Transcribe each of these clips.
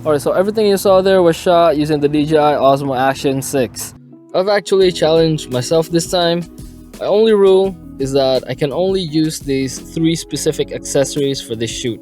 Alright, so everything you saw there was shot using the DJI Osmo Action 6. I've actually challenged myself this time. My only rule is that I can only use these 3 specific accessories for this shoot.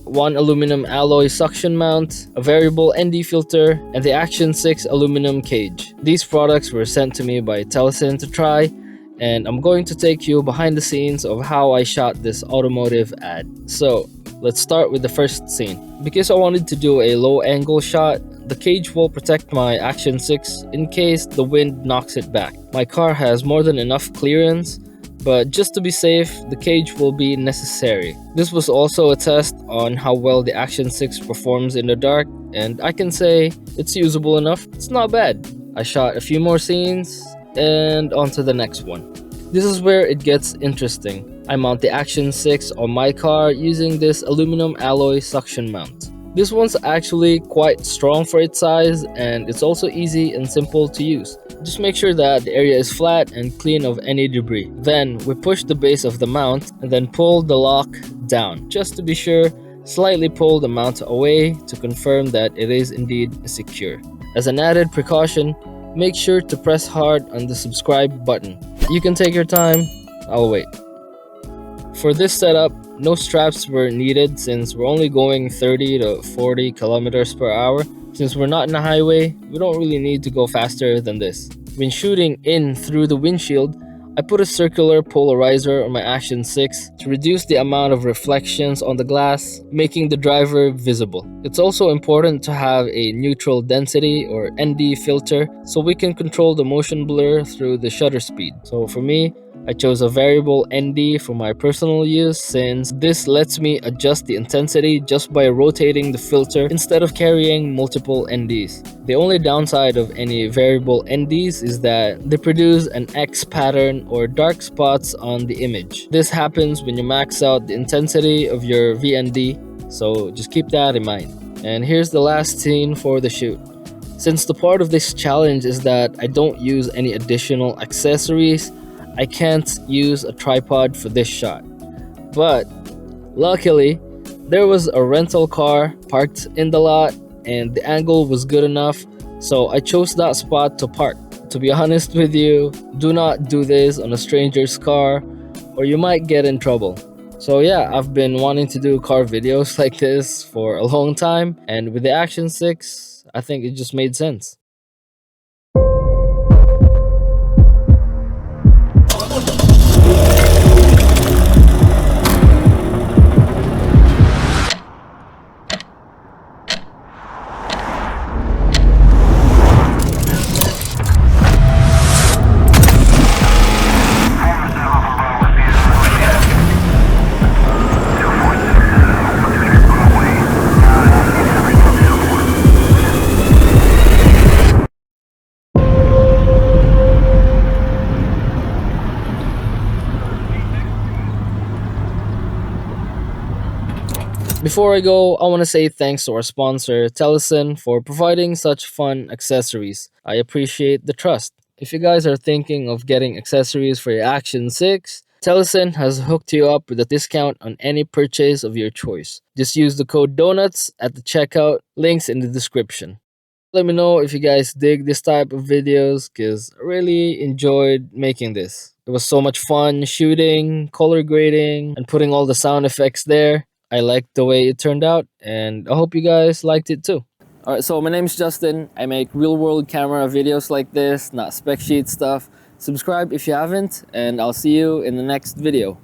1 aluminum alloy suction mount, a variable ND filter, and the Action 6 aluminum cage. These products were sent to me by Telesin to try, and I'm going to take you behind the scenes of how I shot this automotive ad. So let's start with the first scene. Because I wanted to do a low angle shot, the cage will protect my Action 6 in case the wind knocks it back. My car has more than enough clearance, but just to be safe, the cage will be necessary. This was also a test on how well the Action 6 performs in the dark, and I can say it's usable enough. It's not bad. I shot a few more scenes, and on to the next one. This is where it gets interesting. I mount the Action 6 on my car using this aluminum alloy suction mount. This one's actually quite strong for its size, and it's also easy and simple to use. Just make sure that the area is flat and clean of any debris. Then we push the base of the mount and then pull the lock down. Just to be sure, slightly pull the mount away to confirm that it is indeed secure. As an added precaution, make sure to press hard on the subscribe button. You can take your time, I'll wait. For this setup, no straps were needed since we're only going 30 to 40 kilometers per hour. Since we're not in a highway, we don't really need to go faster than this. When shooting in through the windshield, I put a circular polarizer on my Action 6 to reduce the amount of reflections on the glass, making the driver visible. It's also important to have a neutral density or ND filter so we can control the motion blur through the shutter speed. So for me, I chose a variable ND for my personal use since this lets me adjust the intensity just by rotating the filter instead of carrying multiple NDs. The only downside of any variable NDs is that they produce an X pattern or dark spots on the image. This happens when you max out the intensity of your VND, so just keep that in mind. And here's the last scene for the shoot. Since the part of this challenge is that I don't use any additional accessories, I can't use a tripod for this shot. But luckily, there was a rental car parked in the lot and the angle was good enough, so I chose that spot to park. To be honest with you, do not do this on a stranger's car or you might get in trouble. So yeah, I've been wanting to do car videos like this for a long time, and with the Action 6, I think it just made sense. Before I go, I want to say thanks to our sponsor, Telesin, for providing such fun accessories. I appreciate the trust. If you guys are thinking of getting accessories for your Action 6, Telesin has hooked you up with a discount on any purchase of your choice. Just use the code DONUTS at the checkout, links in the description. Let me know if you guys dig this type of videos because I really enjoyed making this. It was so much fun shooting, color grading, and putting all the sound effects there. I liked the way it turned out, and I hope you guys liked it too. Alright, so my name's Justin. I make real-world camera videos like this, not spec sheet stuff. Subscribe if you haven't, and I'll see you in the next video.